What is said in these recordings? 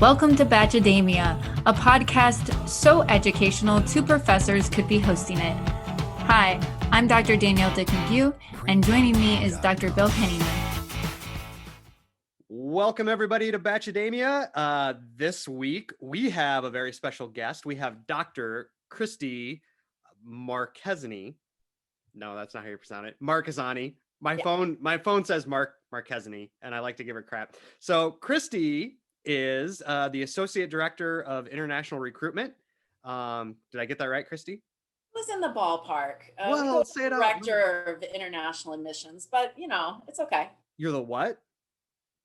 Welcome to Batchademia, a podcast so educational two professors could be hosting it. Hi, I'm Dr. Danielle EC, and joining me is Dr. Bill Henneman. Welcome everybody to Batchademia. This week we have a very special guest. We have Dr. Kristi Marchesani. No, that's not how you pronounce it. Marchesani. My phone says Marchesani, and I like to give her crap. So Kristi is the Associate Director of International Recruitment. Did I get that right, Kristi? It was in the ballpark. Well, say it out. Director of International Admissions, but it's okay. You're the what?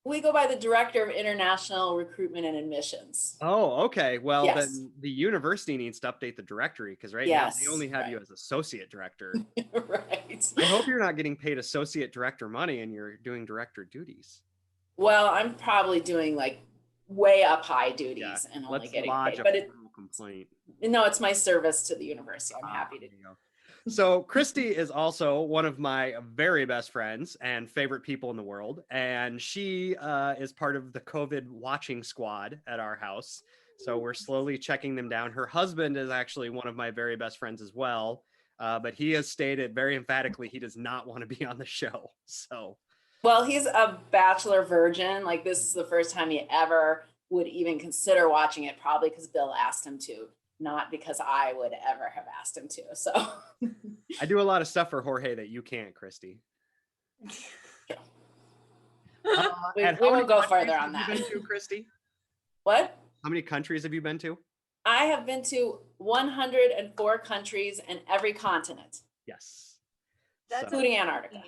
We go by the Director of International Recruitment and Admissions. Oh, okay. Well, Yes. Then the university needs to update the directory because now they only have you as Associate Director. Right. I hope you're not getting paid Associate Director money and you're doing Director duties. Well, I'm probably doing like way up high duties and only getting paid. But complaint. No, it's my service to the university. I'm happy to do. So Kristi is also one of my very best friends and favorite people in the world. And she is part of the COVID watching squad at our house. So we're slowly checking them down. Her husband is actually one of my very best friends as well. But he has stated very emphatically he does not want to be on the show. So, well, he's a bachelor virgin. Like, this is the first time he ever would even consider watching it, probably because Bill asked him to, not because I would ever have asked him to. So I do a lot of stuff for Jorge that you can't, Kristi. We won't go further on that. Have you been to, Kristi? What? How many countries have you been to? I have been to 104 countries and every continent. Yes. Including Antarctica.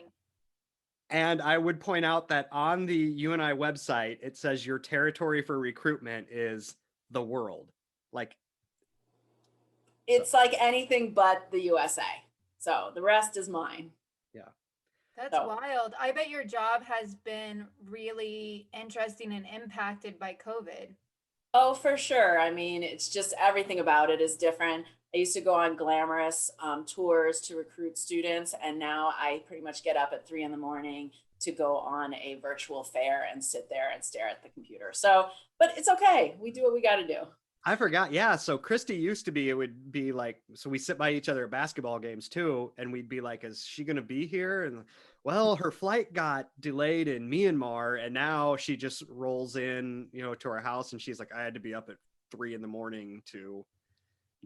And I would point out that on the UNI website, it says your territory for recruitment is the world. Like, it's like anything but the USA. So the rest is mine. Yeah. That's wild. I bet your job has been really interesting and impacted by COVID. Oh, for sure. I mean, it's just everything about it is different. I used to go on glamorous tours to recruit students, and now I pretty much get up at 3 a.m. to go on a virtual fair and sit there and stare at the computer. So, but it's okay. We do what we got to do. I forgot. Yeah. So Kristi used to be, it would be like, so we sit by each other at basketball games too. And we'd be like, is she going to be here? And well, her flight got delayed in Myanmar. And now she just rolls in, to our house. And she's like, I had to be up at 3 a.m. to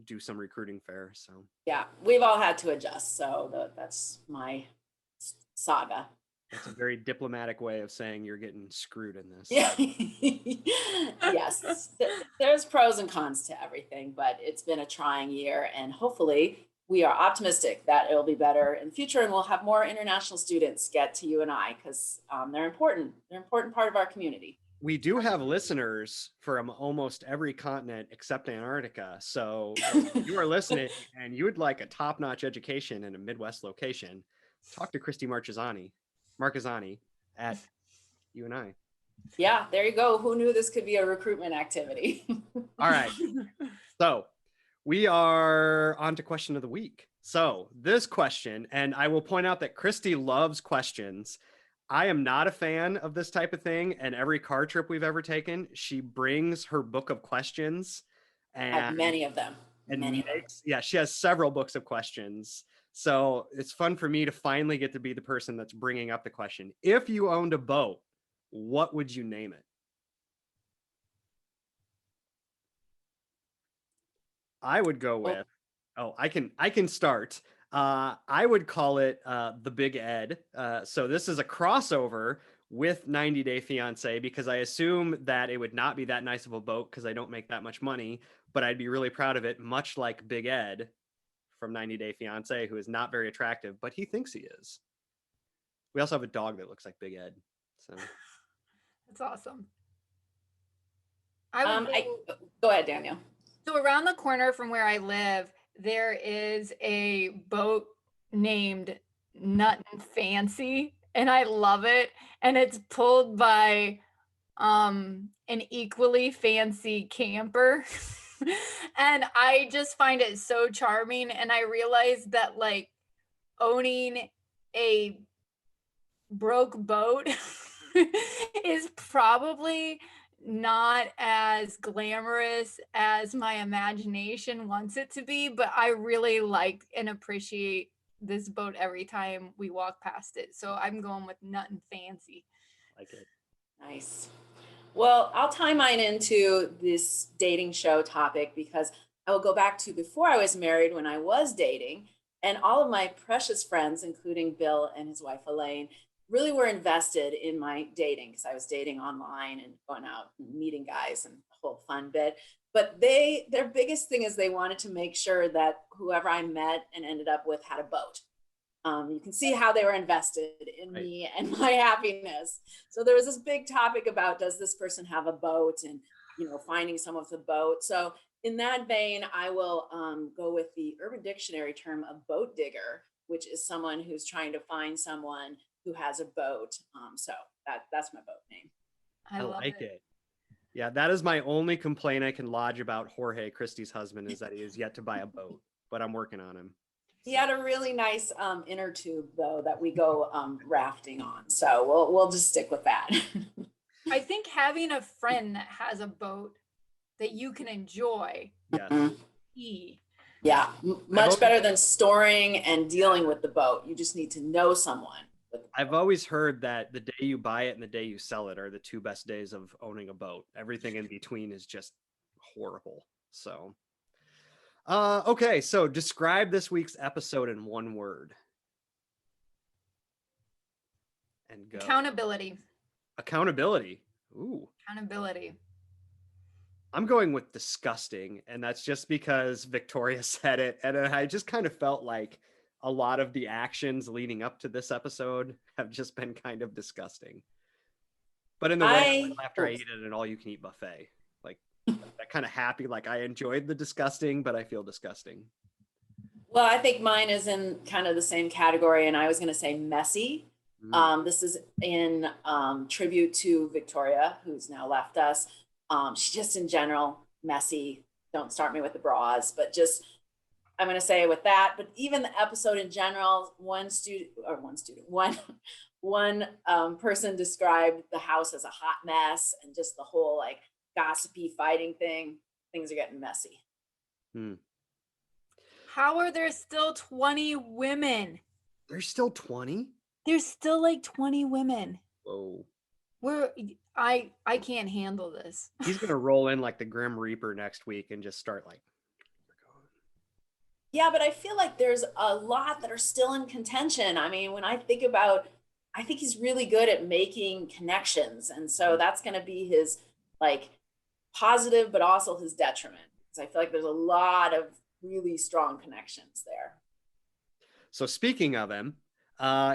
do some recruiting fair. So yeah, we've all had to adjust. So that's my saga. That's a very diplomatic way of saying you're getting screwed in this. Yeah. Yes, there's pros and cons to everything, but it's been a trying year, and hopefully we are optimistic that it'll be better in the future, and we'll have more international students get to UNI because they're important. They're an important part of our community. We do have listeners from almost every continent except Antarctica. So if you are listening and you would like a top-notch education in a Midwest location, talk to Kristi Marchesani at UNI. Yeah, there you go. Who knew this could be a recruitment activity? All right. So we are on to question of the week. So this question, and I will point out that Kristi loves questions. I am not a fan of this type of thing. And every car trip we've ever taken, she brings her book of questions. And I have many of them. Yeah, she has several books of questions. So it's fun for me to finally get to be the person that's bringing up the question. If you owned a boat, what would you name it? I would go with, I can start. I would call it The Big Ed. So this is a crossover with 90 Day Fiancé because I assume that it would not be that nice of a boat because I don't make that much money, but I'd be really proud of it, much like Big Ed from 90 Day Fiancé, who is not very attractive, but he thinks he is. We also have a dog that looks like Big Ed. So that's awesome. Go ahead, Danielle. So around the corner from where I live, there is a boat named Nuttin' Fancy, and I love it. And it's pulled by an equally fancy camper. And I just find it so charming. And I realized that like owning a broke boat is probably not as glamorous as my imagination wants it to be, but I really like and appreciate this boat every time we walk past it. So I'm going with nothing fancy. Like it. Nice. Well, I'll tie mine into this dating show topic because I will go back to before I was married when I was dating. And all of my precious friends, including Bill and his wife Elaine, really were invested in my dating because I was dating online and going out and meeting guys and the whole fun bit. But their biggest thing is they wanted to make sure that whoever I met and ended up with had a boat. You can see how they were invested in me and my happiness. So there was this big topic about, does this person have a boat, and finding someone with a boat. So in that vein, I will go with the Urban Dictionary term of boat digger, which is someone who's trying to find someone who has a boat. So that's my boat name. I like it. Yeah, that is my only complaint I can lodge about Jorge, Kristi's husband, is that he has yet to buy a boat, but I'm working on him. He had a really nice inner tube though that we go rafting on. So we'll just stick with that. I think having a friend that has a boat that you can enjoy. Yes. Yeah, much better than storing and dealing with the boat. You just need to know someone. I've always heard that the day you buy it and the day you sell it are the two best days of owning a boat. Everything in between is just horrible. So, okay. So describe this week's episode in one word. And go. Accountability. Accountability. Ooh. Accountability. I'm going with disgusting. And that's just because Victoria said it. And I just kind of felt like a lot of the actions leading up to this episode have just been kind of disgusting. But in the way after I eat at an all-you-can-eat buffet, like that kind of happy, like I enjoyed the disgusting, but I feel disgusting. Well, I think mine is in kind of the same category, and I was going to say messy. This is in tribute to Victoria, who's now left us. She's just in general messy. Don't start me with the bras, but just I'm going to say with that. But even the episode in general, one person described the house as a hot mess, and just the whole like gossipy fighting thing. Things are getting messy. How are there still 20 women? There's still 20? There's still like 20 women. Whoa. I can't handle this. He's going to roll in like the Grim Reaper next week and just start like. Yeah, but I feel like there's a lot that are still in contention. I mean, when I think he's really good at making connections. And so that's going to be his like positive, but also his detriment. Because I feel like there's a lot of really strong connections there. So speaking of him,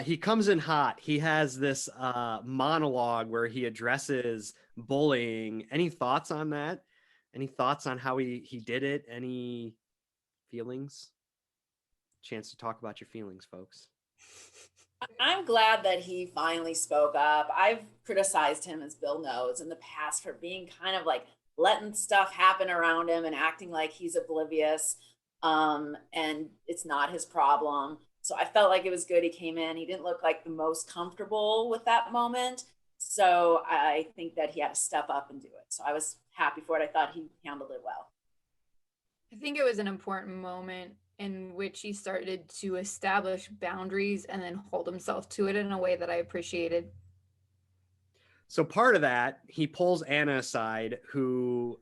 he comes in hot. He has this monologue where he addresses bullying. Any thoughts on that? Any thoughts on how he did it? Any feelings? Chance to talk about your feelings, folks. I'm glad that he finally spoke up. I've criticized him, as Bill knows, in the past for being kind of like letting stuff happen around him and acting like he's oblivious, and it's not his problem. So I felt like it was good he came in. He didn't look like the most comfortable with that moment. So I think that he had to step up and do it. So I was happy for it. I thought he handled it well. I think it was an important moment in which he started to establish boundaries and then hold himself to it in a way that I appreciated. So part of that, he pulls Anna aside, who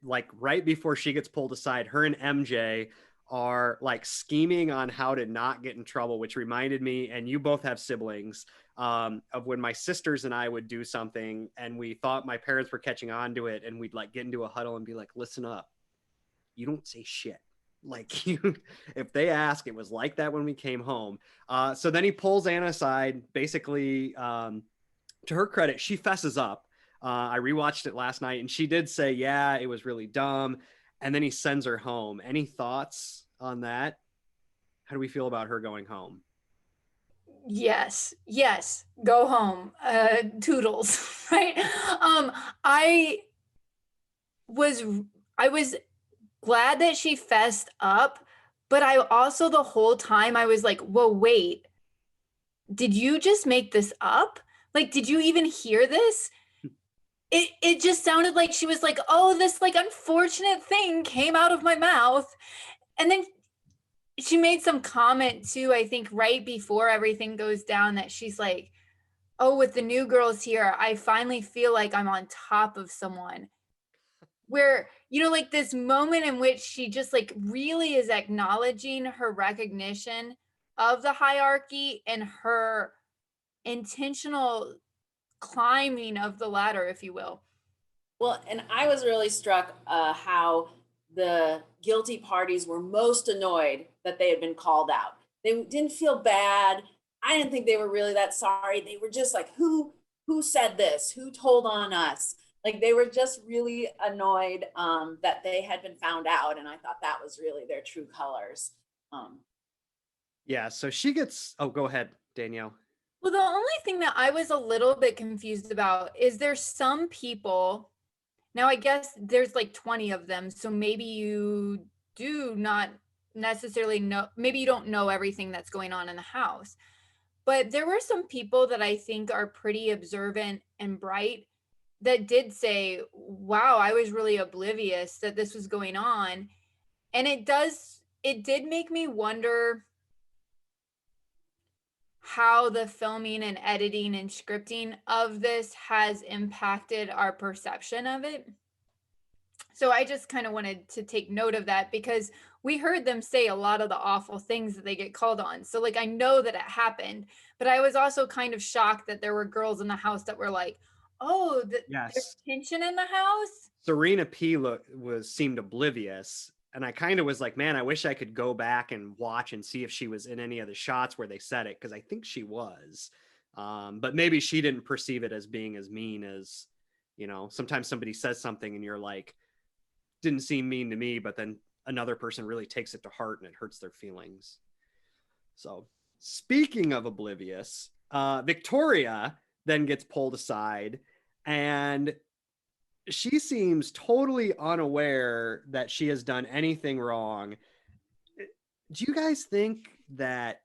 like right before she gets pulled aside, her and MJ are like scheming on how to not get in trouble, which reminded me, and you both have siblings, of when my sisters and I would do something and we thought my parents were catching on to it, and we'd like get into a huddle and be like, listen up, you don't say shit. Like you, if they ask, it was like that when we came home. So then he pulls Anna aside, basically, to her credit, she fesses up. I rewatched it last night and she did say, yeah, it was really dumb. And then he sends her home. Any thoughts on that? How do we feel about her going home? Yes, go home. Toodles, right? I was glad that she fessed up, but I also the whole time I was like, whoa, wait, did you just make this up? Like, did you even hear this? it just sounded like she was like, oh, this like unfortunate thing came out of my mouth. And then she made some comment too, I think right before everything goes down, that she's like, oh, with the new girls here, I finally feel like I'm on top of someone. Where, you know, like this moment in which she just like really is acknowledging her recognition of the hierarchy and her intentional climbing of the ladder, if you will. Well, and I was really struck how the guilty parties were most annoyed that they had been called out. They didn't feel bad. I didn't think they were really that sorry. They were just like, who said this? Who told on us? Like they were just really annoyed that they had been found out, and I thought that was really their true colors. Yeah, so she gets, oh, go ahead, Danielle. Well, the only thing that I was a little bit confused about is there's some people, now I guess there's like 20 of them, so maybe you do not necessarily know, maybe you don't know everything that's going on in the house. But there were some people that I think are pretty observant and bright that did say, wow, I was really oblivious that this was going on. And it did make me wonder how the filming and editing and scripting of this has impacted our perception of it. So I just kind of wanted to take note of that, because we heard them say a lot of the awful things that they get called on. So like, I know that it happened, but I was also kind of shocked that there were girls in the house that were like, oh, there's Yes. tension in the house. Serena P seemed oblivious. And I kind of was like, man, I wish I could go back and watch and see if she was in any of the shots where they said it, because I think she was. But maybe she didn't perceive it as being as mean as, you know, sometimes somebody says something and you're like, didn't seem mean to me, but then another person really takes it to heart and it hurts their feelings. So speaking of oblivious, Victoria then gets pulled aside, and she seems totally unaware that she has done anything wrong. Do you guys think that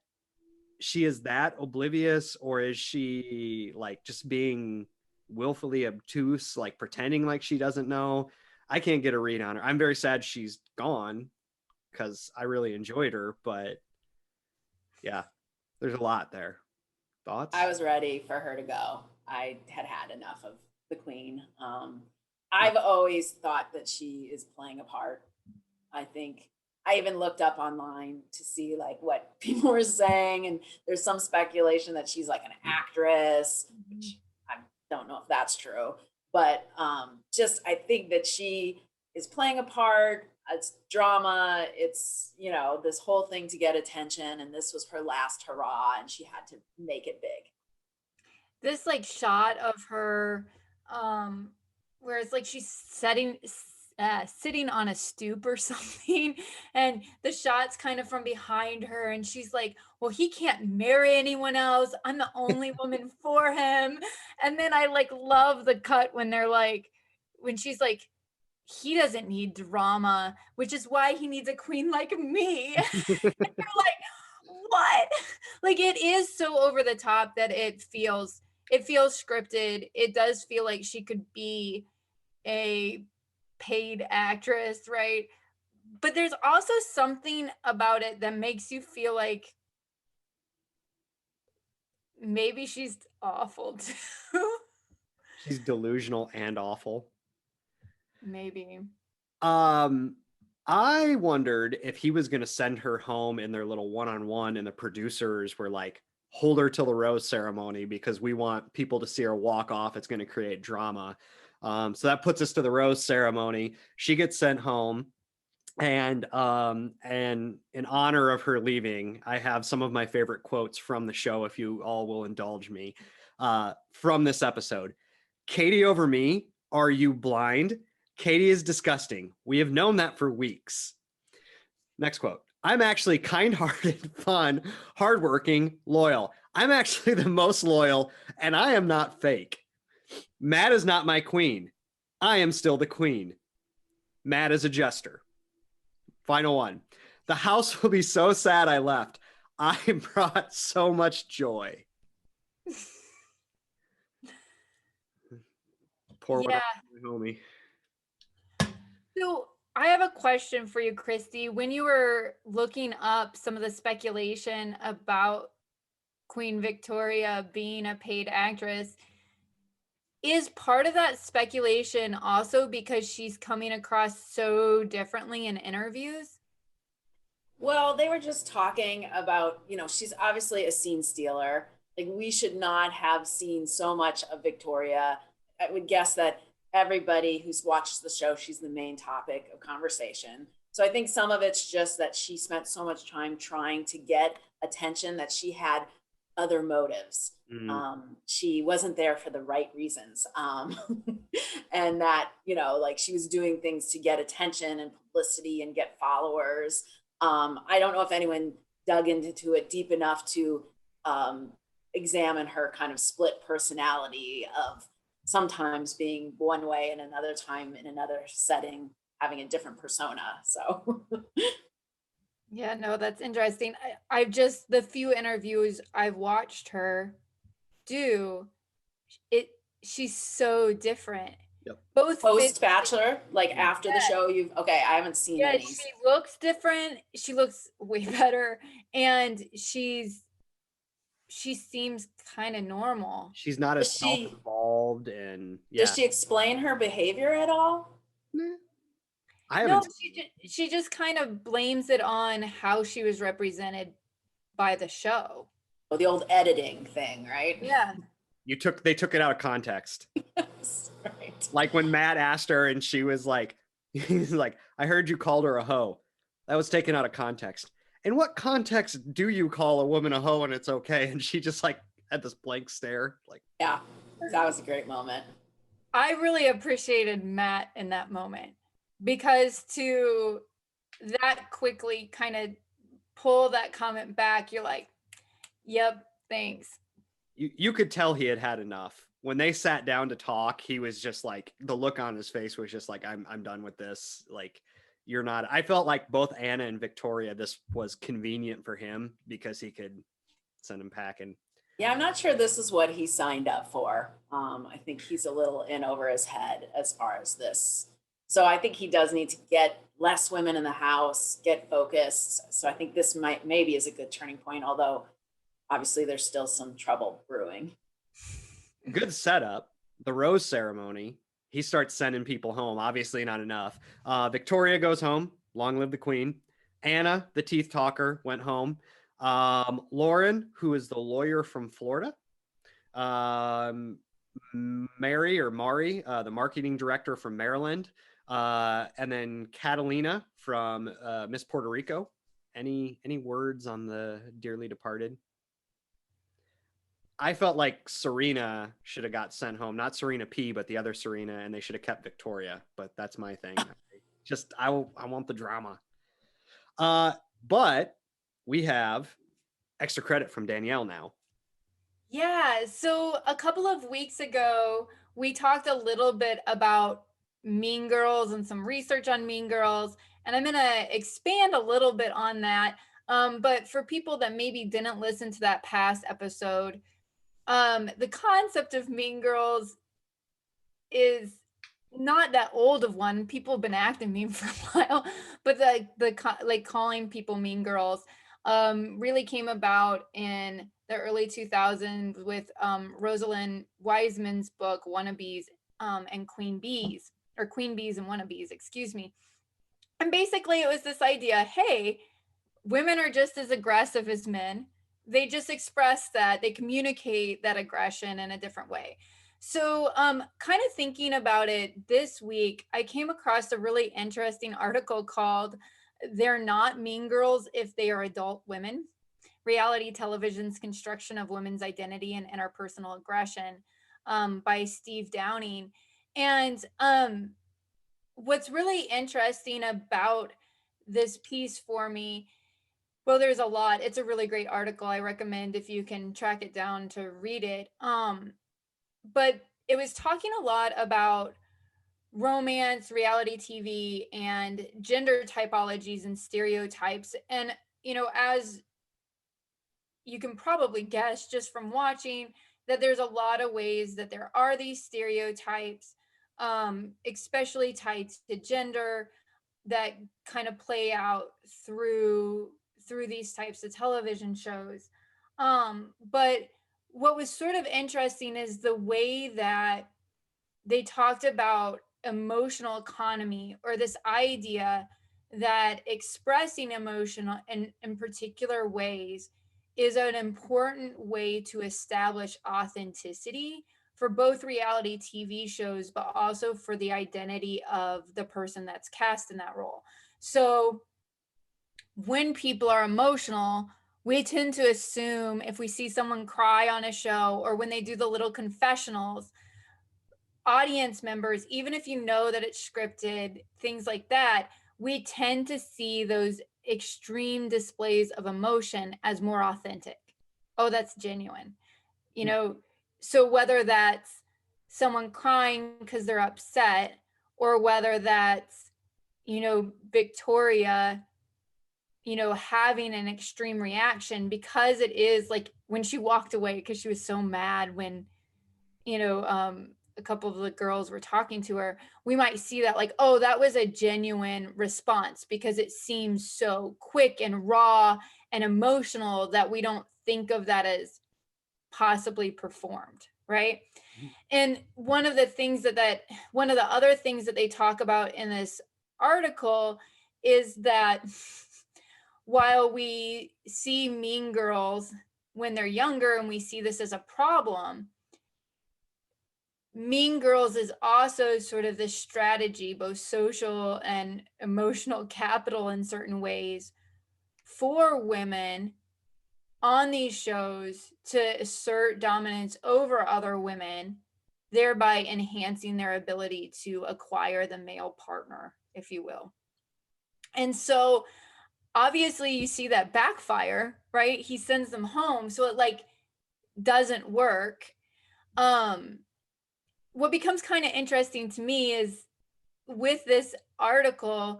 she is that oblivious, or is she like just being willfully obtuse, like pretending like she doesn't know? I can't get a read on her. I'm very sad she's gone because I really enjoyed her, but yeah, there's a lot there. Thoughts? I was ready for her to go. I had had enough of the queen. I've always thought that she is playing a part. I think I even looked up online to see like what people were saying, and there's some speculation that she's like an actress, which I don't know if that's true, but just I think that she is playing a part. It's drama. It's, you know, this whole thing to get attention, and this was her last hurrah, and she had to make it big. This like shot of her, um, where it's like she's sitting on a stoop or something, and the shot's kind of from behind her, and she's like, well, he can't marry anyone else, I'm the only woman for him. And then I like love the cut when they're like, when she's like, he doesn't need drama, which is why he needs a queen like me. And you're like, what? Like, it is so over the top that it feels scripted. It does feel like she could be a paid actress, right? But there's also something about it that makes you feel like maybe she's awful too. She's delusional and awful. Maybe. I wondered if he was going to send her home in their little one-on-one, and the producers were like, hold her till the rose ceremony because we want people to see her walk off. It's going to create drama. So that puts us to the rose ceremony. She gets sent home, and in honor of her leaving, I have some of my favorite quotes from the show, if you all will indulge me, from this episode. Katie over me, are you blind? Katie is disgusting. We have known that for weeks. Next quote. I'm actually kind-hearted, fun, hardworking, loyal. I'm actually the most loyal, and I am not fake. Matt is not my queen. I am still the queen. Matt is a jester. Final one. The house will be so sad I left. I brought so much joy. Poor Yeah. homie. So I have a question for you, Kristi. When you were looking up some of the speculation about Queen Victoria being a paid actress, is part of that speculation also because she's coming across so differently in interviews? Well, they were just talking about, she's obviously a scene stealer. Like, we should not have seen so much of Victoria. I would guess that everybody who's watched the show, she's the main topic of conversation. So I think some of it's just that she spent so much time trying to get attention that she had other motives. She wasn't there for the right reasons. And that, like, she was doing things to get attention and publicity and get followers. I don't know if anyone dug into it deep enough to examine her kind of split personality of sometimes being one way and another time in another setting having a different persona. So Yeah, no, that's interesting. I've just, the few interviews I've watched her do, it she's so different. Yep. Both post Bachelor, like after the show, okay, I haven't seen any. she looks different. She looks way better, and she seems kind of normal. She's not as self-involved, and does she explain her behavior at all? I haven't. No, she just kind of blames it on how she was represented by the show. Oh, the old editing thing, right? Yeah. They took it out of context. Right. Like when Matt asked her and she was like, he's like, I heard you called her a hoe. That was taken out of context. In what context do you call a woman a hoe and it's okay? And she just like had this blank stare. Like, yeah, that was a great moment. I really appreciated Matt in that moment, because to that quickly kind of pull that comment back, you're like, yep, thanks. You could tell he had had enough. When they sat down to talk, he was just like, the look on his face was just like, I'm done with this. Like, you're not. I felt like both Anna and Victoria, this was convenient for him because he could send him packing. Yeah, I'm not sure this is what he signed up for. I think he's a little in over his head as far as this. So I think he does need to get less women in the house, get focused. So I think this maybe is a good turning point, although obviously there's still some trouble brewing. Good setup. The rose ceremony. He starts sending people home. Obviously not enough. Victoria goes home. Long live the queen. Anna, the teeth talker, went home. Lauren, who is the lawyer from Florida. Mary, the marketing director from Maryland. And then Catalina from Miss Puerto Rico. Any words on the dearly departed? I felt like Serena should have got sent home. Not Serena P, but the other Serena, and they should have kept Victoria. But that's my thing. I want the drama. But we have extra credit from Danielle now. Yeah, so a couple of weeks ago, we talked a little bit about Mean Girls and some research on Mean Girls, and I'm going to expand a little bit on that. But for people that maybe didn't listen to that past episode, the concept of Mean Girls is not that old of one. People have been acting mean for a while, but the calling people mean girls really came about in the early 2000s with Rosalind Wiseman's book Wannabes and Queen Bees, or Queen Bees and Wannabes, excuse me. And basically it was this idea, hey, women are just as aggressive as men. They just express that, they communicate that aggression in a different way. So kind of thinking about it this week, I came across a really interesting article called They're Not Mean Girls If They Are Adult Women, Reality Television's Construction of Women's Identity and Interpersonal Aggression by Steve Downing. And what's really interesting about this piece for me, well, there's a lot. It's a really great article. I recommend if you can track it down to read it. But it was talking a lot about romance, reality TV, and gender typologies and stereotypes. And, as you can probably guess just from watching, that there's a lot of ways that there are these stereotypes. especially tied to gender, that kind of play out through these types of television shows. But what was sort of interesting is the way that they talked about emotional economy, or this idea that expressing emotion in particular ways is an important way to establish authenticity for both reality TV shows, but also for the identity of the person that's cast in that role. So when people are emotional, we tend to assume, if we see someone cry on a show, or when they do the little confessionals, audience members, even if you know that it's scripted, things like that, we tend to see those extreme displays of emotion as more authentic. Oh, that's genuine. You know, so whether that's someone crying because they're upset, or whether that's, Victoria, having an extreme reaction, because it is like when she walked away because she was so mad when, a couple of the girls were talking to her, we might see that like, oh, that was a genuine response, because it seems so quick and raw and emotional that we don't think of that as possibly performed, right? And one of the other things that they talk about in this article is that while we see Mean Girls when they're younger and we see this as a problem, Mean Girls is also sort of this strategy, both social and emotional capital in certain ways, for women on these shows to assert dominance over other women, thereby enhancing their ability to acquire the male partner, if you will. And so obviously you see that backfire, right? He sends them home, so it like doesn't work. What becomes kind of interesting to me is with this article,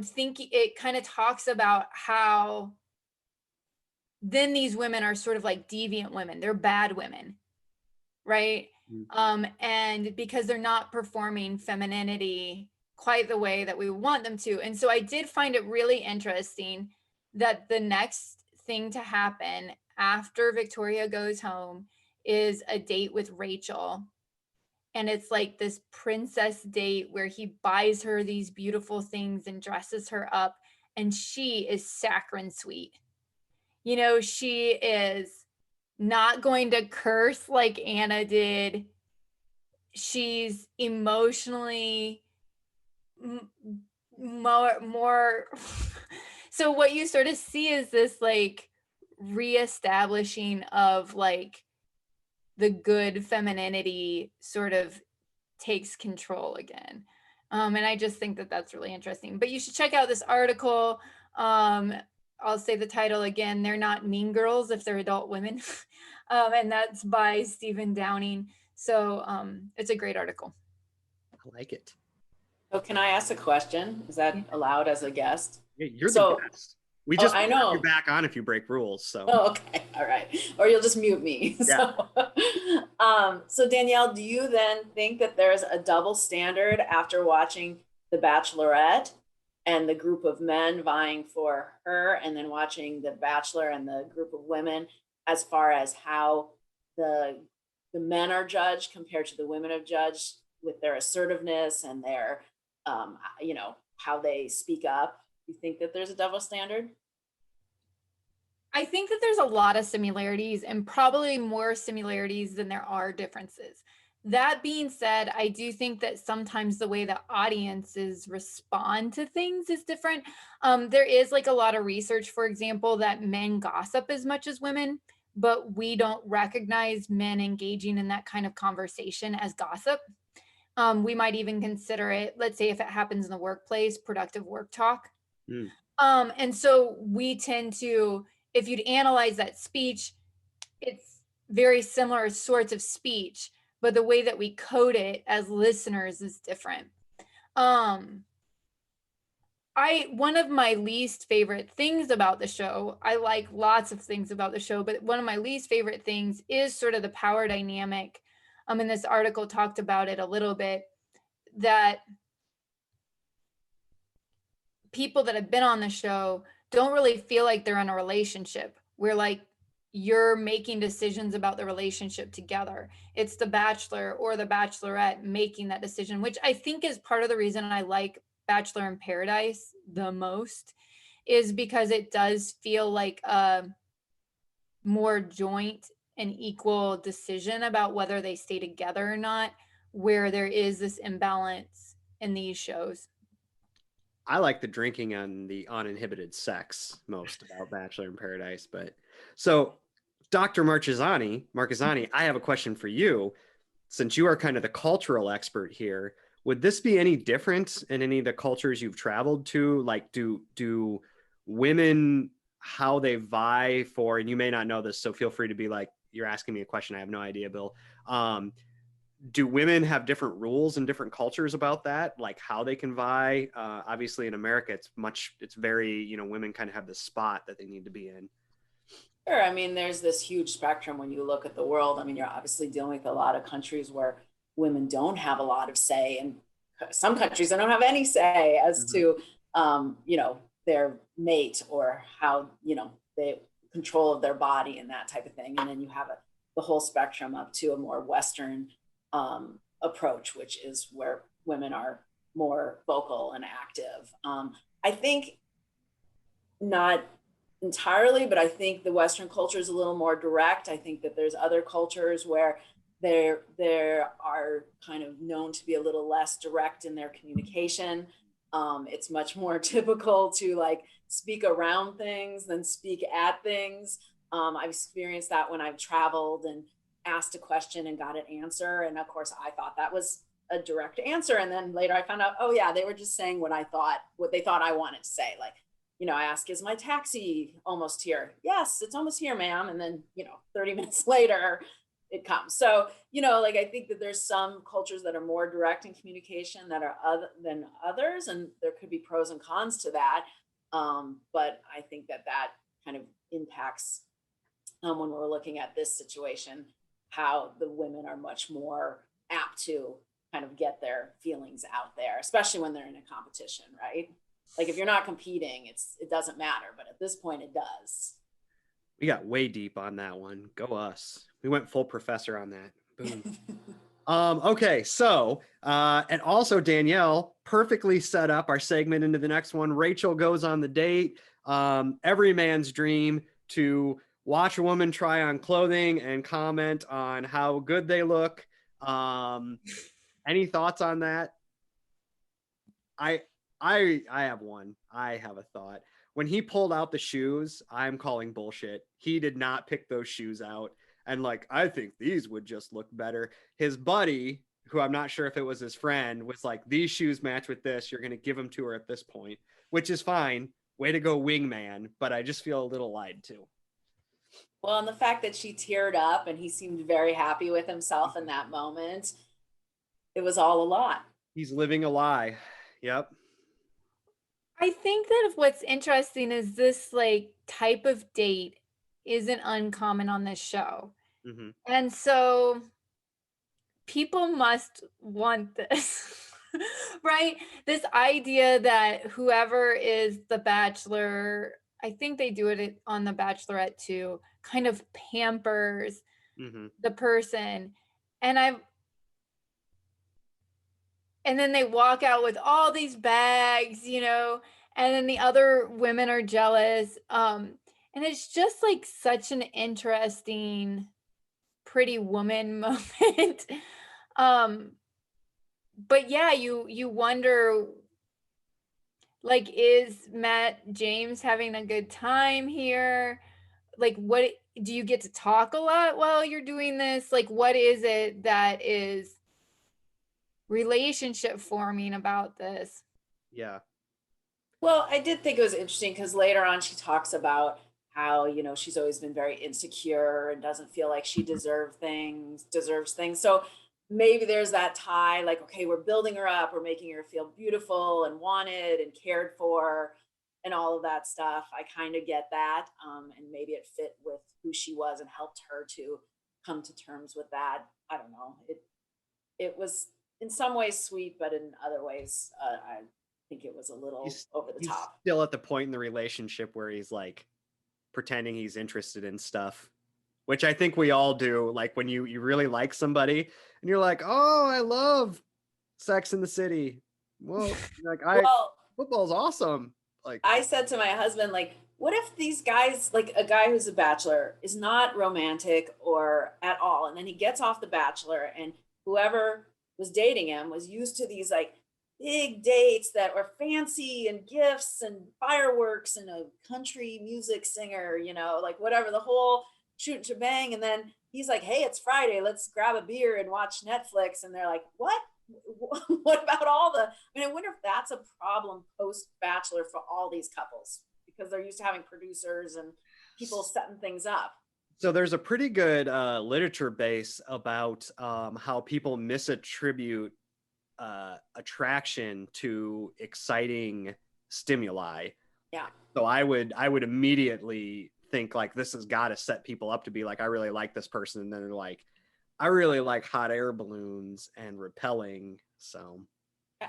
think it kind of talks about how then these women are sort of like deviant women. They're bad women, right? And because they're not performing femininity quite the way that we want them to. And so I did find it really interesting that the next thing to happen after Victoria goes home is a date with Rachel. And it's like this princess date where he buys her these beautiful things and dresses her up. And she is saccharine sweet. She is not going to curse like Anna did. She's emotionally more so what you sort of see is this like reestablishing of like the good femininity sort of takes control again. And I just think that that's really interesting. But you should check out this article. I'll say the title again. They're not mean girls if they're adult women. And that's by Stephen Downing. So it's a great article. I like it. Oh, can I ask a question? Is that allowed as a guest? Yeah, you're the guest. We just I know you back on if you break rules. So. Oh, okay. All right. Or you'll just mute me. Yeah. So Danielle, do you then think that there's a double standard after watching The Bachelorette and the group of men vying for her, and then watching The Bachelor and the group of women, as far as how the men are judged compared to the women are judged with their assertiveness and their, how they speak up? You think that there's a double standard? I think that there's a lot of similarities, and probably more similarities than there are differences. That being said, I do think that sometimes the way that audiences respond to things is different. There is like a lot of research, for example, that men gossip as much as women, but we don't recognize men engaging in that kind of conversation as gossip. We might even consider it, let's say if it happens in the workplace, productive work talk. And so we tend to, if you'd analyze that speech, it's very similar sorts of speech, but the way that we code it as listeners is different. One of my least favorite things about the show, I like lots of things about the show, but one of my least favorite things is sort of the power dynamic. And this article talked about it a little bit, that people that have been on the show don't really feel like they're in a relationship where like you're making decisions about the relationship together. It's the bachelor or the bachelorette making that decision, which I think is part of the reason I like Bachelor in Paradise the most, is because it does feel like a more joint and equal decision about whether they stay together or not, where there is this imbalance in these shows. I like the drinking and the uninhibited sex most about Bachelor in Paradise. But so, Dr. Marchesani, I have a question for you. Since you are kind of the cultural expert here, would this be any different in any of the cultures you've traveled to? Like, do women, how they vie for, and you may not know this, so feel free to be like, you're asking me a question. I have no idea, Bill. Do women have different rules in different cultures about that, like how they can vie? Obviously in America it's very, you know, women kind of have the spot that they need to be in. Sure. I mean, there's this huge spectrum when you look at the world. I mean, you're obviously dealing with a lot of countries where women don't have a lot of say, and some countries that don't have any say as to, you know, their mate or how, you know, they control of their body and that type of thing. And then you have the whole spectrum up to a more Western approach, which is where women are more vocal and active. I think not entirely, but I think the Western culture is a little more direct. I think that there's other cultures where there are kind of known to be a little less direct in their communication. It's much more typical to like speak around things than speak at things. I've experienced that when I've traveled and asked a question and got an answer. And of course, I thought that was a direct answer. And then later I found out, oh yeah, they were just saying what they thought I wanted to say. Like, you know, I ask, is my taxi almost here? Yes, it's almost here, ma'am. And then, you know, 30 minutes later, it comes. So, you know, like I think that there's some cultures that are more direct in communication that are than others. And there could be pros and cons to that. But I think that kind of impacts when we're looking at this situation, how the women are much more apt to kind of get their feelings out there, especially when they're in a competition, right? Like if you're not competing, it doesn't matter, but at this point it does. We got way deep on that one. Go us. We went full professor on that. Boom. Okay, so and also Danielle perfectly set up our segment into the next one. Rachel goes on the date. Every man's dream to watch a woman try on clothing and comment on how good they look. Any thoughts on that? I have one. I have a thought. When he pulled out the shoes, I'm calling bullshit. He did not pick those shoes out. And like, I think these would just look better. His buddy, who I'm not sure if it was his friend, was like, these shoes match with this. You're going to give them to her at this point, which is fine. Way to go, wingman. But I just feel a little lied to. Well, and the fact that she teared up and he seemed very happy with himself in that moment, it was all a lot. He's living a lie. Yep. I think that what's interesting is this like type of date isn't uncommon on this show. Mm-hmm. And so people must want this, right? This idea that whoever is the bachelor, I think they do it on The Bachelorette too, kind of pampers the person. And then they walk out with all these bags, you know, and then the other women are jealous. And it's just like such an interesting Pretty Woman moment. But yeah, you wonder, like, is Matt James having a good time here? Like, what do you get to talk a lot while you're doing this? Like, what is it that is relationship forming about this? Yeah. Well, I did think it was interesting because later on she talks about how, you know, she's always been very insecure and doesn't feel like she deserves things. So maybe there's that tie, like, okay, we're building her up, we're making her feel beautiful and wanted and cared for and all of that stuff. I kind of get that. And maybe it fit with who she was and helped her to come to terms with that. I don't know. It was in some ways sweet, but in other ways, I think it was a little over the He's top. still at the point in the relationship where he's like pretending he's interested in stuff, which I think we all do. Like when you really like somebody and you're like, oh, I love Sex in the City. Well, like Well, football's awesome. Like I said to my husband, like, what if these guys, like a guy who's a bachelor, is not romantic or at all, and then he gets off the Bachelor, and whoever was dating him was used to these like big dates that were fancy and gifts and fireworks and a country music singer, you know, like whatever, the whole shoot and shebang. And then he's like, hey, it's Friday, let's grab a beer and watch Netflix. And they're like, what? What about all the, I mean, I wonder if that's a problem post Bachelor for all these couples, because they're used to having producers and people setting things up. so there's a pretty good literature base about how people misattribute attraction to exciting stimuli. Yeah. So I would immediately think like this has got to set people up to be like, I really like this person, and then they're like, I really like hot air balloons and repelling. So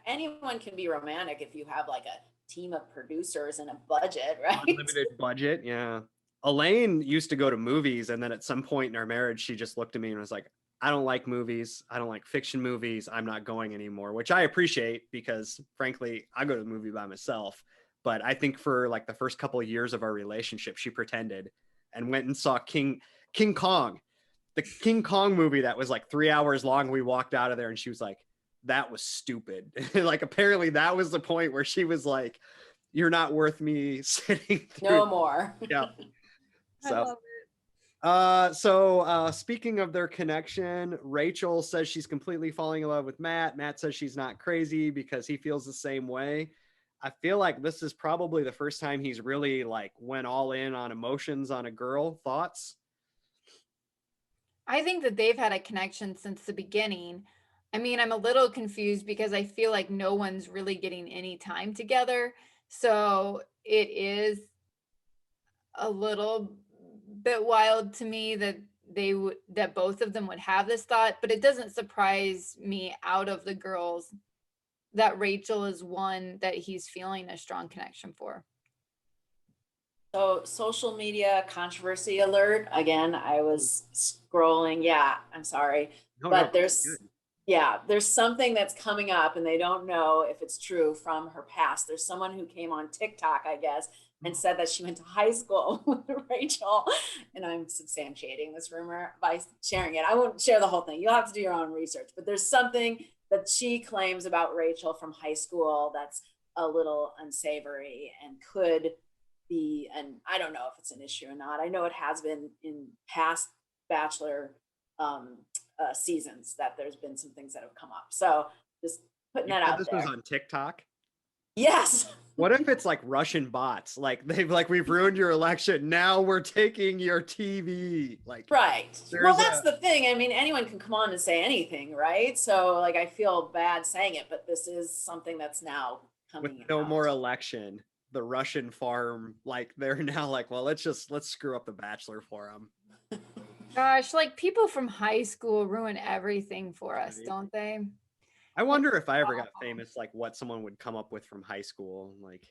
Anyone can be romantic if you have like a team of producers and a budget, right? unlimited budget, yeah. Elaine used to go to movies, and then at some point in our marriage, she just looked at me and was like, I don't like movies. I don't like fiction movies. I'm not going anymore, which I appreciate because frankly, I go to the movie by myself. But I think for like the first couple of years of our relationship, she pretended and went and saw King Kong, the King Kong movie that was like 3 hours long. We walked out of there and she was like, that was stupid. Like apparently that was the point where she was like, you're not worth me sitting through. No more. Yeah. I So love it. speaking of their connection, Rachel says she's completely falling in love with Matt. Matt says she's not crazy because he feels the same way. I feel like this is probably the first time he's really like went all in on emotions on a girl. Thoughts? I think that they've had a connection since the beginning. I mean, I'm a little confused because I feel like no one's really getting any time together. So it is a little bit wild to me that that both of them would have this thought, but it doesn't surprise me out of the girls that Rachel is one that he's feeling a strong connection for. So social media controversy alert. Again, I was scrolling. Yeah, I'm sorry. But there's something that's coming up and they don't know if it's true from her past. There's someone who came on TikTok, I guess, and said that she went to high school with Rachel. And I'm substantiating this rumor by sharing it. I won't share the whole thing. You'll have to do your own research. But there's something that she claims about Rachel from high school that's a little unsavory and could be, and I don't know if it's an issue or not. I know it has been in past Bachelor seasons that there's been some things that have come up. So just putting that out this there. was on TikTok. Yes. What if it's like Russian bots? Like we've ruined your election. Now we're taking your TV. Like right. Well, that's the thing. I mean, anyone can come on and say anything, right? So like I feel bad saying it, but this is something that's now coming with no more election. The Russian farm, like they're now like, well, let's screw up the Bachelor for them. Gosh, like people from high school ruin everything for us, don't they? I wonder if I ever got famous, like what someone would come up with from high school. Like,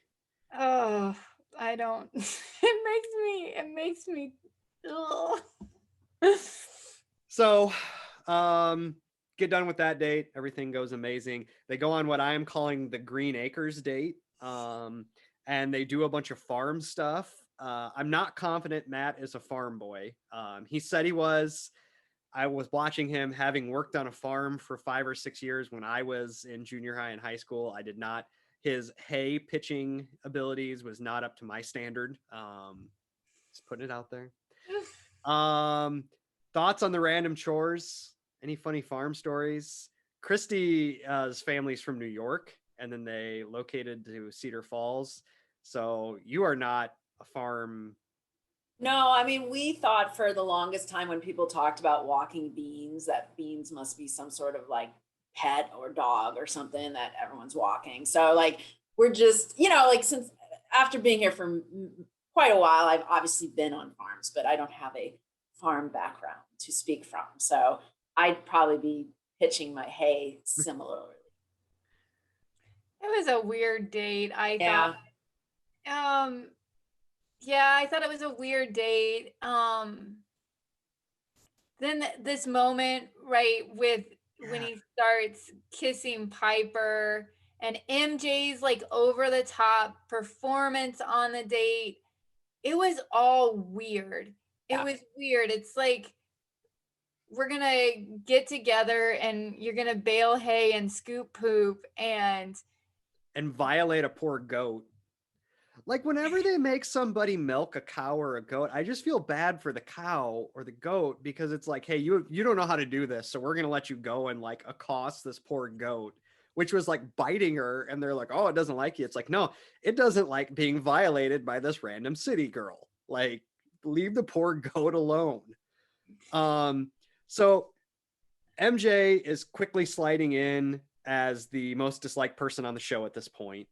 oh, I don't. It makes me. Ugh. So, get done with that date. Everything goes amazing. They go on what I am calling the Green Acres date. And they do a bunch of farm stuff. I'm not confident Matt is a farm boy. He said he was. I was watching him having worked on a farm for 5 or 6 years when I was in junior high and high school. I did not. His hay pitching abilities was not up to my standard. Just putting it out there. Thoughts on the random chores? Any funny farm stories? Kristi's family's from New York, and then they located to Cedar Falls. So you are not a farm. No, I mean, we thought for the longest time when people talked about walking beans, that beans must be some sort of like pet or dog or something that everyone's walking. So like, we're just, like since after being here for quite a while, I've obviously been on farms, but I don't have a farm background to speak from. So I'd probably be pitching my hay similarly. It was a weird date, I Yeah. thought. Yeah, I thought it was a weird date. Then this moment, right, with when he starts kissing Piper and MJ's like over the top performance on the date, it was all weird. It Yeah. was weird. It's like, we're gonna get together and you're gonna bale hay and scoop poop and violate a poor goat. Like whenever they make somebody milk a cow or a goat, I just feel bad for the cow or the goat because it's like, hey, you don't know how to do this, so we're gonna let you go and like accost this poor goat, which was like biting her, and they're like, oh, it doesn't like you. It's like, no, it doesn't like being violated by this random city girl. Like, leave the poor goat alone. So MJ is quickly sliding in as the most disliked person on the show at this point.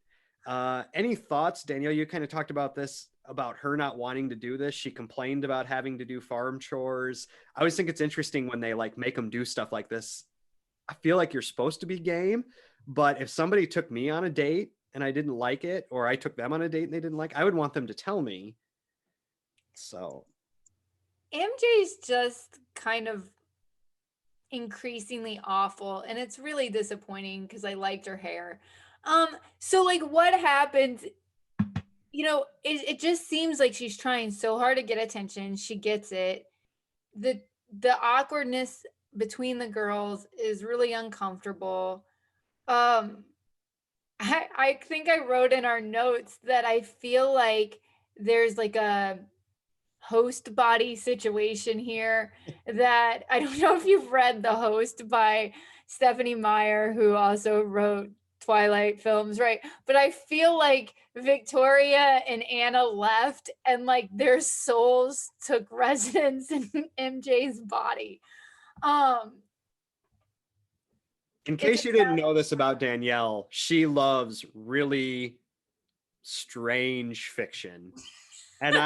Any thoughts, Danielle? You kind of talked about this, about her not wanting to do this. She complained about having to do farm chores. I always think it's interesting when they like make them do stuff like this. I feel like you're supposed to be game, but if somebody took me on a date and I didn't like it, or I took them on a date and they didn't like, I would want them to tell me. So MJ's just kind of increasingly awful, and it's really disappointing because I liked her hair. So like what happens, it just seems like she's trying so hard to get attention. She gets it. The awkwardness between the girls is really uncomfortable. um I think I wrote in our notes that I feel like there's like a host body situation here, that I don't know if you've read The Host by Stephanie Meyer, who also wrote Twilight films, right? But I feel like Victoria and Anna left and like their souls took residence in MJ's body. in case you didn't know this about Danielle, she loves really strange fiction. And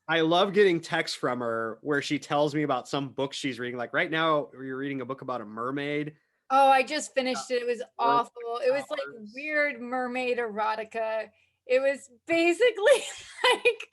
I love getting texts from her where she tells me about some book she's reading. Like right now, you're reading a book about a mermaid. Oh, I just finished it. It was Or awful. It was like powers. weird mermaid erotica. It was basically like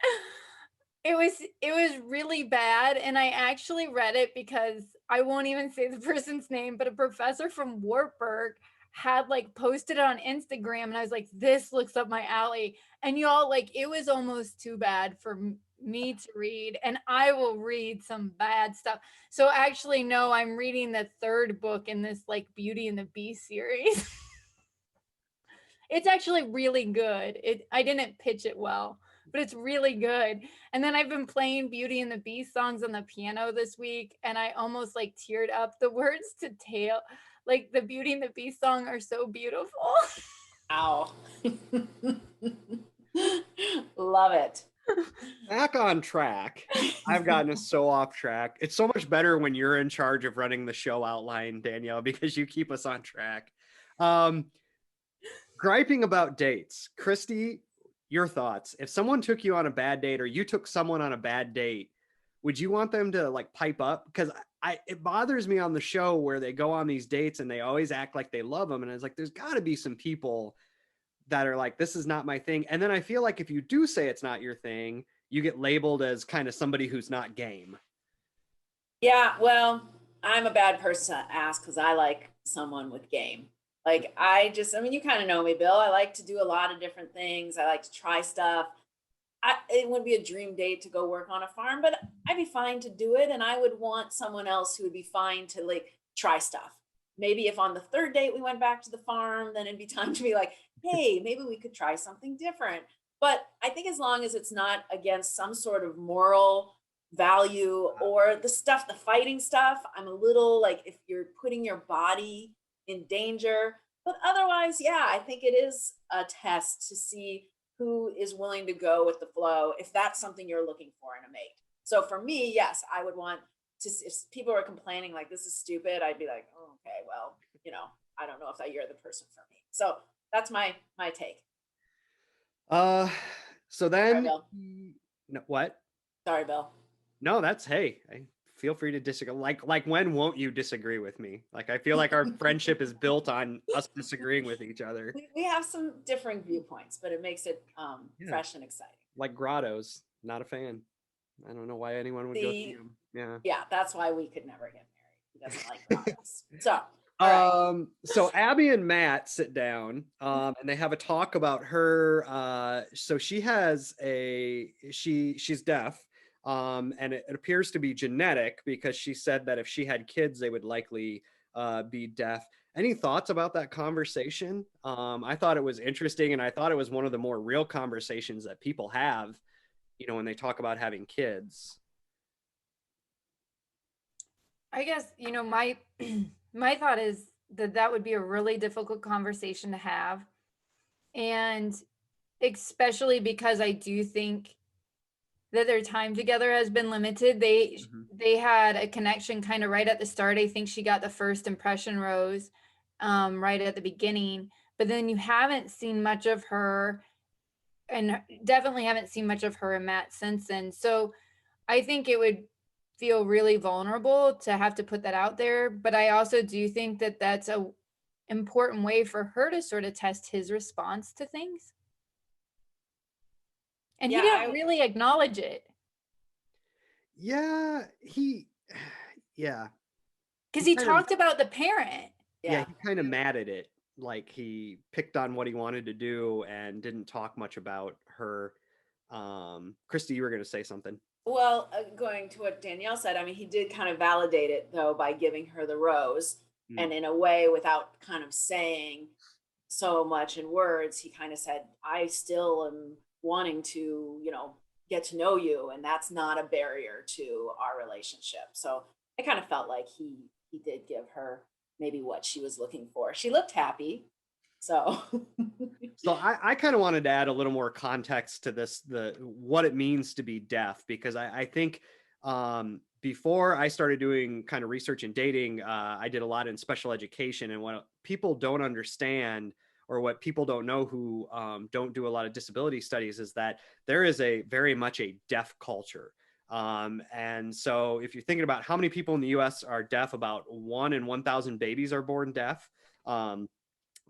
it was really bad, and I actually read it because I won't even say the person's name, but a professor from Wartburg had like posted it on Instagram, and I was like, this looks up my alley. And y'all, like, it was almost too bad for me to read, and I will read some bad stuff. So actually, no, I'm reading the third book in this like Beauty and the Beast series. It's actually really good. I didn't pitch it well, but it's really good. And then I've been playing Beauty and the Beast songs on the piano this week, and I almost like teared up. The words to Tale, like the Beauty and the Beast song, are so beautiful. Ow. Love it. Back on track. I've gotten us so off track. It's so much better when you're in charge of running the show outline, Danielle, because you keep us on track. Griping about dates. Kristi, your thoughts. If someone took you on a bad date or you took someone on a bad date, would you want them to like pipe up? Because it bothers me on the show where they go on these dates and they always act like they love them. And it's like, there's got to be some people that are like, this is not my thing. And then I feel like if you do say it's not your thing, you get labeled as kind of somebody who's not game. Yeah, well, I'm a bad person to ask because I like someone with game. Like, I mean, you kind of know me, Bill. I like to do a lot of different things. I like to try stuff. It wouldn't be a dream date to go work on a farm, but I'd be fine to do it. And I would want someone else who would be fine to like try stuff. Maybe if on the third date we went back to the farm, then it'd be time to be like, hey, maybe we could try something different. But I think as long as it's not against some sort of moral value or the fighting stuff, I'm a little like, if you're putting your body in danger. But otherwise, yeah, I think it is a test to see who is willing to go with the flow if that's something you're looking for in a mate. So for me, yes, I would want to, if people are complaining like this is stupid, I'd be like, oh, okay, well, I don't know if that you're the person for me. So that's my take. So then, Sorry, Bill. no, what? Sorry, Bill. No, that's, hey, feel free to disagree. Like when won't you disagree with me? Like I feel like our friendship is built on us disagreeing with each other. We have some differing viewpoints, but it makes it Yeah. fresh and exciting. Like grottos, not a fan. I don't know why anyone would go see them. Yeah. Yeah, that's why we could never get married. He doesn't like grottos. So all right. So Abi and Matt sit down and they have a talk about her. So she has she's deaf. And it appears to be genetic because she said that if she had kids, they would likely be deaf. Any thoughts about that conversation? I thought it was interesting, and I thought it was one of the more real conversations that people have, when they talk about having kids. I guess, my my thought is that would be a really difficult conversation to have. And especially because I do think that their time together has been limited. They had a connection kind of right at the start. I think she got the first impression rose right at the beginning, but then you haven't seen much of her, and definitely haven't seen much of her and Matt since then. So I think it would feel really vulnerable to have to put that out there. But I also do think that that's a important way for her to sort of test his response to things. And he didn't really acknowledge it. Yeah, yeah. Because he talked about the parent. Yeah, he kind of mad at it. Like he picked on what he wanted to do and didn't talk much about her. Kristi, you were going to say something. Well, going to what Danielle said, I mean, he did kind of validate it though by giving her the rose, and in a way, without kind of saying so much in words, he kind of said, "I still am wanting to, get to know you, and that's not a barrier to our relationship." So I kind of felt like he did give her maybe what she was looking for. She looked happy. So I kind of wanted to add a little more context to this, what it means to be deaf, because I think before I started doing kind of research in dating, I did a lot in special education. And what people don't understand, or what people don't know who don't do a lot of disability studies, is that there is very much a deaf culture. And so if you're thinking about how many people in the US are deaf, about 1 in 1,000 babies are born deaf.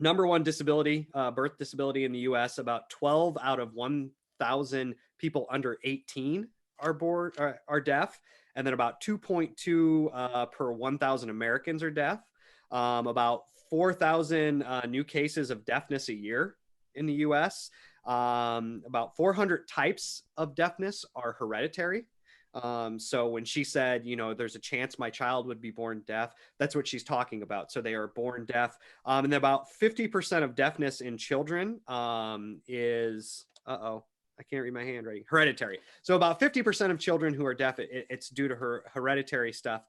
Number one disability, birth disability in the US, about 12 out of 1,000 people under 18 are deaf. And then about 2.2 per 1,000 Americans are deaf. About 4,000 new cases of deafness a year in the US. About 400 types of deafness are hereditary. So when she said, there's a chance my child would be born deaf, that's what she's talking about. So they are born deaf. And about 50% of deafness in children is, I can't read my handwriting, hereditary. So about 50% of children who are deaf, it's due to her hereditary stuff.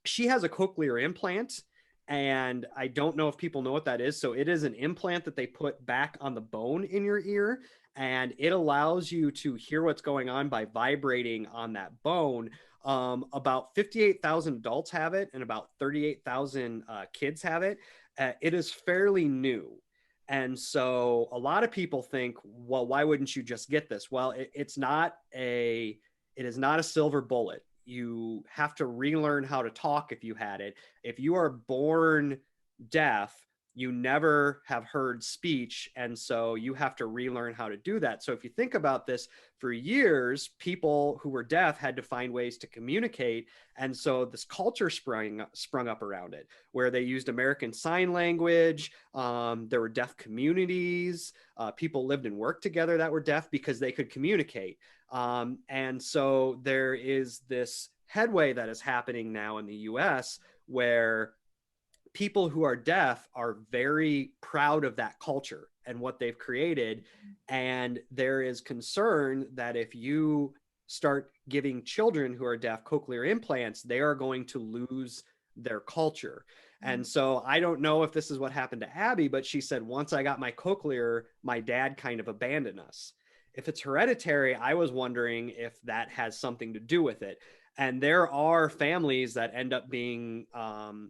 She has a cochlear implant, and I don't know if people know what that is. So it is an implant that they put back on the bone in your ear, and it allows you to hear what's going on by vibrating on that bone. About 58,000 adults have it, and about 38,000 kids have it. It is fairly new. And so a lot of people think, well, why wouldn't you just get this? Well, it is not a silver bullet. You have to relearn how to talk if you had it. If you are born deaf, you never have heard speech, and so you have to relearn how to do that. So if you think about this, for years, people who were deaf had to find ways to communicate, and so this culture sprung up around it, where they used American Sign Language. There were deaf communities. People lived and worked together that were deaf because they could communicate. And so there is this headway that is happening now in the US where people who are deaf are very proud of that culture and what they've created. And there is concern that if you start giving children who are deaf cochlear implants, they are going to lose their culture. And so I don't know if this is what happened to Abi, but she said, once I got my cochlear, my dad kind of abandoned us. If it's hereditary, I was wondering if that has something to do with it. And there are families that end up being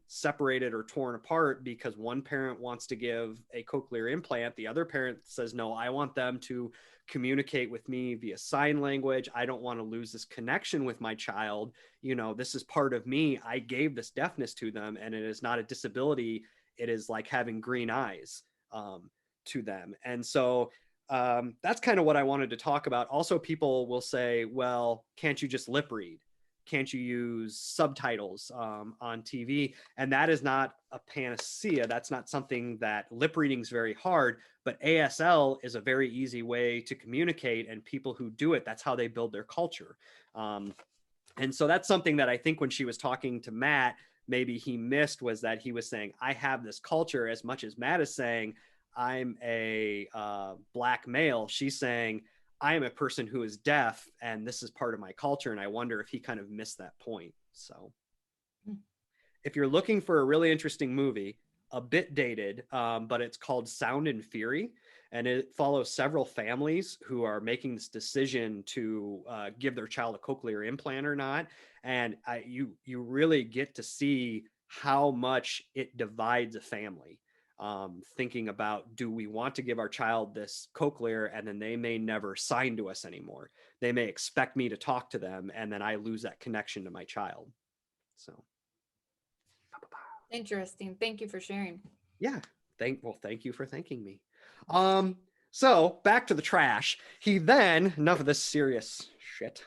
separated or torn apart because one parent wants to give a cochlear implant. The other parent says, no, I want them to communicate with me via sign language. I don't want to lose this connection with my child. You know, this is part of me. I gave this deafness to them, and it is not a disability. It is like having green eyes to them. And so that's kind of what I wanted to talk about. Also, people will say, well, can't you just lip read? Can't you use subtitles on TV? And that is not a panacea. That's not something that lip reading is very hard, but ASL is a very easy way to communicate, and people who do it, that's how they build their culture. And so that's something that I think when she was talking to Matt, maybe he missed, was that he was saying, I have this culture, as much as Matt is saying, I'm a Black male. She's saying, I am a person who is deaf, and this is part of my culture. And I wonder if he kind of missed that point. So if you're looking for a really interesting movie, a bit dated, but it's called Sound and Fury. And it follows several families who are making this decision to give their child a cochlear implant or not. And you really get to see how much it divides a family. Thinking about, do we want to give our child this cochlear, and then they may never sign to us anymore. They may expect me to talk to them, and then I lose that connection to my child. So Interesting. Thank you for sharing. yeah, thank you for thanking me. So back to the trash. He then, enough of this serious shit.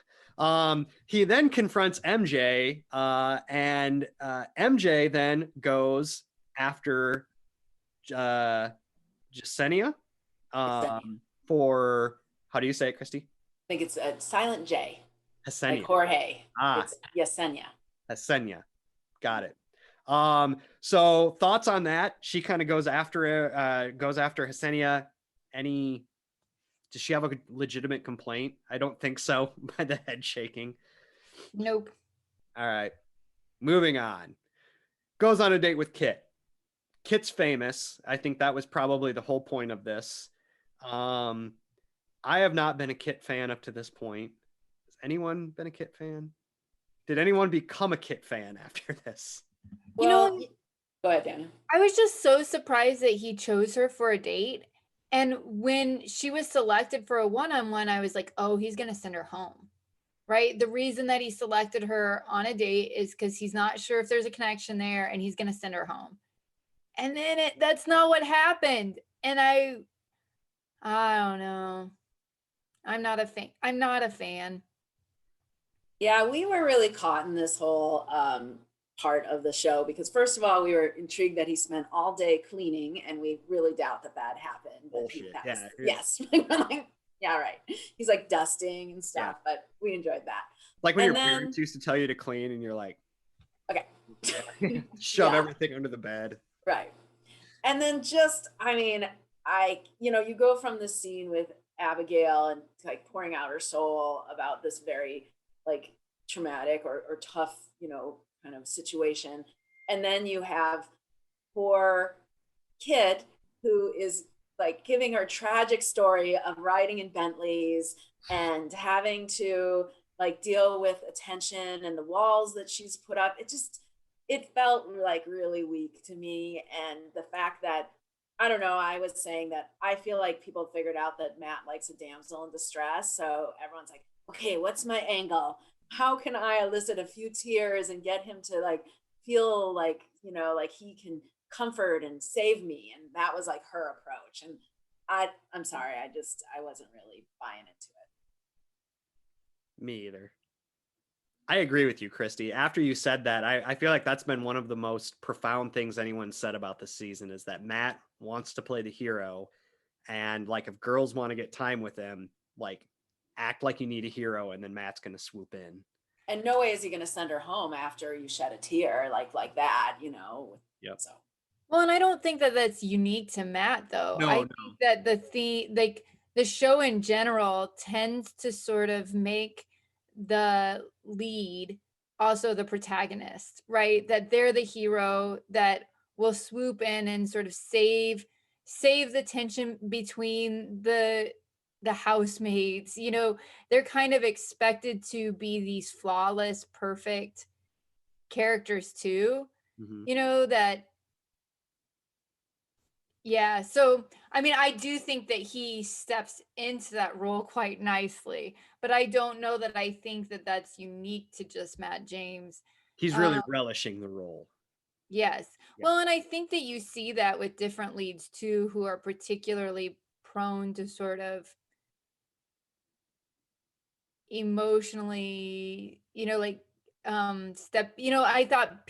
He then confronts MJ, and MJ then goes after Jessenia for, how do you say it, Kristi? I think it's a silent J. Jessenia. Like Jorge. It's Jessenia. Jessenia. Got it. So thoughts on that? She kind of goes after Jessenia. Does she have a legitimate complaint? I don't think so, by the head shaking. Nope. All right. Moving on. Goes on a date with Kit. Kit's famous. I think that was probably the whole point of this. I have not been a Kit fan up to this point. Has anyone been a Kit fan? Did anyone become a Kit fan after this? Well, go ahead, Daniel. I was just so surprised that he chose her for a date. And when she was selected for a one-on-one, I was like, oh, he's going to send her home, right? The reason that he selected her on a date is because he's not sure if there's a connection there, and he's going to send her home. And then that's not what happened. And I don't know. I'm not a fan. Yeah, we were really caught in this whole part of the show because, first of all, we were intrigued that he spent all day cleaning, and we really doubt that happened. Bullshit. Yes. Like, yeah, right. He's like dusting and stuff, but we enjoyed that. Like when your parents used to tell you to clean, and you're like, okay, shove everything under the bed. Right. And then you go from the scene with Abigail and like pouring out her soul about this very like traumatic or tough, kind of situation. And then you have poor Kit, who is like giving her tragic story of riding in Bentleys and having to like deal with attention and the walls that she's put up. It felt like really weak to me. And the fact that, I don't know, I was saying that I feel like people figured out that Matt likes a damsel in distress. So everyone's like, okay, what's my angle? How can I elicit a few tears and get him to like feel like, like he can comfort and save me? And that was like her approach. And I'm sorry, I wasn't really buying into it. Me either. I agree with you, Kristi. After you said that, I feel like that's been one of the most profound things anyone said about this season, is that Matt wants to play the hero. And like, if girls want to get time with him, like, act like you need a hero, and then Matt's going to swoop in. And no way is he going to send her home after you shed a tear like that, Yep. So. Well, and I don't think that that's unique to Matt, though. No, I think that the show in general tends to sort of make the lead also the protagonist, right? That they're the hero that will swoop in and sort of save the tension between the the housemates, you know, they're kind of expected to be these flawless, perfect characters too, Mhm. you know, that yeah, so I mean, I do think that he steps into that role quite nicely, but I don't know that I think that that's unique to just Matt James. He's Um, really relishing the role. yes. Yeah. Well, and I think that you see that with different leads too, who are particularly prone to sort of emotionally, you know, like step, you know, I thought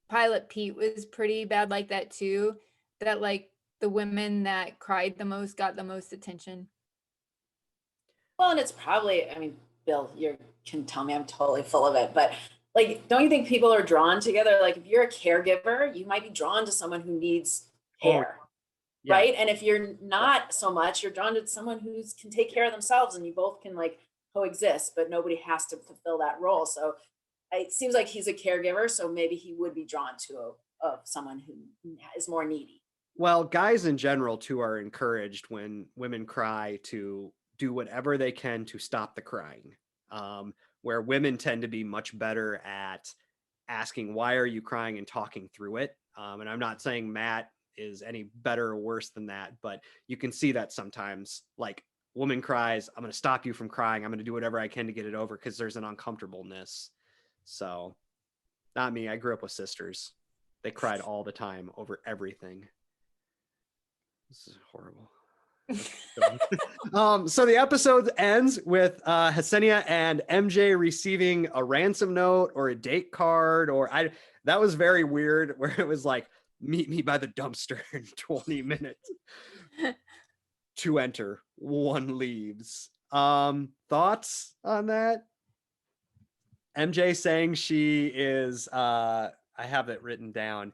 Pilot Pete was pretty bad like that too. That like the women that cried the most got the most attention. Well, and it's probably, I mean, Bill, you can tell me I'm totally full of it, but like, don't you think people are drawn together? Like, if you're a caregiver, you might be drawn to someone who needs Oh, care, yeah. right? And if you're not so much, you're drawn to someone who can take care of themselves, and you both can like coexist, but nobody has to fulfill that role. So it seems like he's a caregiver, so maybe he would be drawn to someone who is more needy. Well, guys in general too are encouraged when women cry to do whatever they can to stop the crying. Where women tend to be much better at asking, why are you crying, and talking through it. And I'm not saying Matt is any better or worse than that, but you can see that sometimes. Like, woman cries, I'm going to stop you from crying. I'm going to do whatever I can to get it over because there's an uncomfortableness. So, not me. I grew up with sisters. They cried all the time over everything. This is horrible. So the episode ends with Jessenia and MJ receiving a ransom note or a date card, that was very weird, where it was like, meet me by the dumpster in 20 minutes. 2 enter, 1 leaves. Thoughts on that? MJ saying she is I have it written down.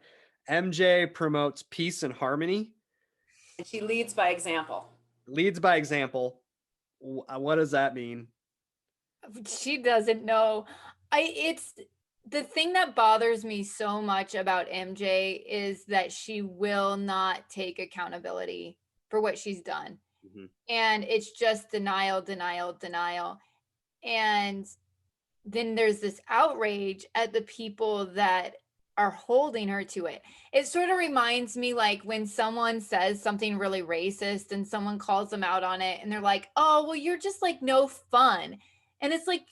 MJ promotes peace and harmony. And she leads by example. Leads by example. What does that mean? She doesn't know. It's the thing that bothers me so much about MJ is that she will not take accountability for what she's done. Mm-hmm. And it's just denial, denial, denial. And then there's this outrage at the people that are holding her to it. It sort of reminds me like when someone says something really racist and someone calls them out on it and they're like, "Oh, well, you're just like no fun." And it's like,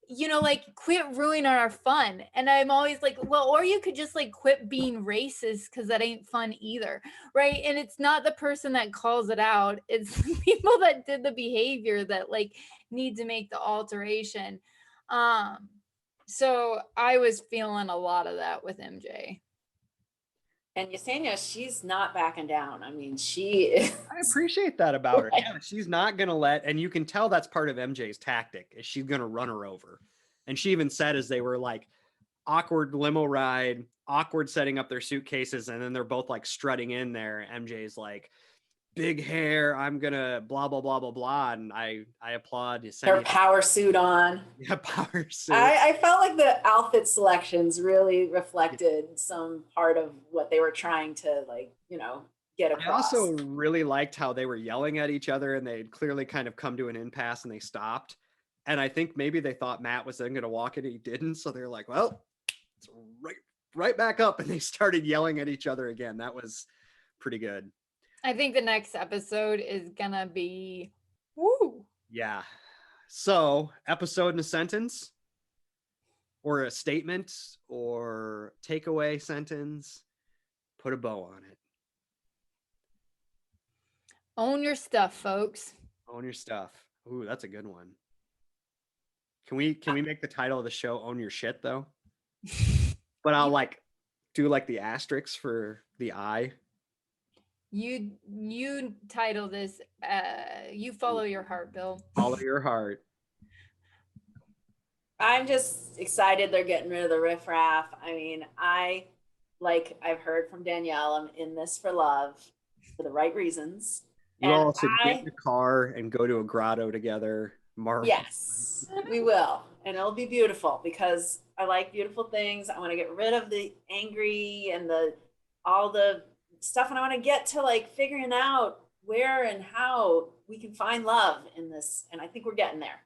you know, like quit ruining our fun. And I'm always like, well, or you could just like quit being racist because that ain't fun either. Right. And it's not the person that calls it out, it's the people that did the behavior that like need to make the alteration. Um, so I was feeling a lot of that with MJ. And Yesenia, she's not backing down. I mean, she is. I appreciate that about her. Right. Yeah, she's not going to let, and you can tell that's part of MJ's tactic, is she's going to run her over. And she even said, as they were like awkward limo ride, awkward setting up their suitcases, and then they're both like strutting in there. MJ's like, big hair, I'm gonna blah blah blah blah blah, and I applaud Yesenia. Her power suit on. Yeah, power suit. I felt like the outfit selections really reflected some part of what they were trying to, like, you know, get across. I also really liked how they were yelling at each other, and they'd clearly kind of come to an impasse, and they stopped. And I think maybe they thought Matt was then going to walk it, and he didn't. So they're like, well, it's right back up, and they started yelling at each other again. That was pretty good. I think the next episode is gonna be woo. Yeah. So, episode in a sentence, or a statement, or takeaway sentence. Put a bow on it. Own your stuff, folks. Own your stuff. Ooh, that's a good one. Can we make the title of the show "Own Your Shit" though? But I'll like do like the asterisks for the I. You title this you follow your heart, Bill. Follow your heart. I'm just excited they're getting rid of the riffraff. I mean, I've heard from Danielle, I'm in this for love, for the right reasons. You all should get in the car and go to a grotto together. Yes, we will. And it'll be beautiful because I like beautiful things. I want to get rid of the angry and all the stuff. And I want to get to like figuring out where and how we can find love in this. And I think we're getting there.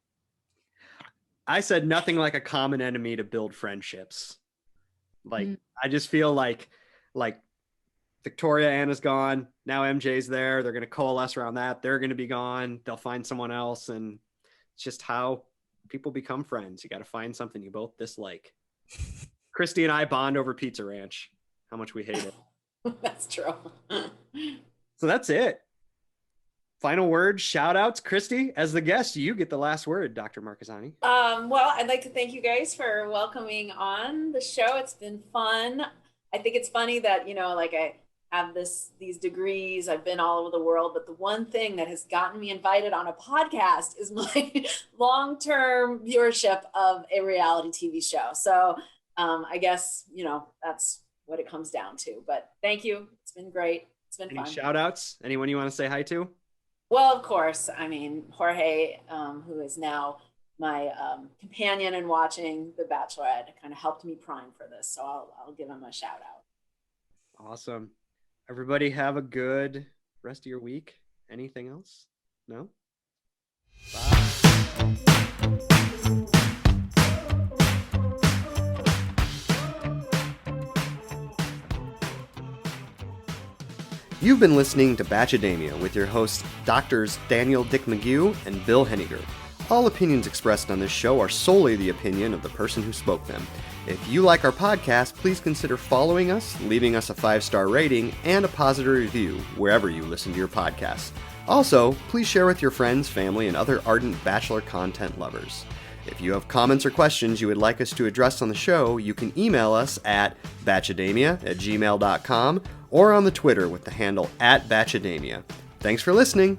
I said nothing like a common enemy to build friendships. Like, I just feel like Victoria Anna's gone. Now MJ's there. They're going to coalesce around that. They're going to be gone. They'll find someone else. And it's just how people become friends. You got to find something you both dislike. Kristi and I bond over Pizza Ranch. How much we hate it. That's true. So that's it. Final words, shout outs. Kristi, as the guest, you get the last word, Dr. Marchesani. Well, I'd like to thank you guys for welcoming on the show. It's been fun. I think it's funny that, like I have these degrees. I've been all over the world, but the one thing that has gotten me invited on a podcast is my long-term viewership of a reality TV show. So I guess, that's what it comes down to. But thank you. It's been great. It's been fun. Any shout outs? Anyone you want to say hi to? Well, of course. I mean, Jorge, who is now my companion in watching The Bachelorette, kind of helped me prime for this. So I'll give him a shout out. Awesome. Everybody have a good rest of your week. Anything else? No? Bye. You've been listening to Batchademia with your hosts, Drs. Daniel Dick McGew and Bill Henniger. All opinions expressed on this show are solely the opinion of the person who spoke them. If you like our podcast, please consider following us, leaving us a 5-star rating, and a positive review wherever you listen to your podcasts. Also, please share with your friends, family, and other ardent Bachelor content lovers. If you have comments or questions you would like us to address on the show, you can email us at batchademia@gmail.com or on the Twitter with the handle @batchademia. Thanks for listening.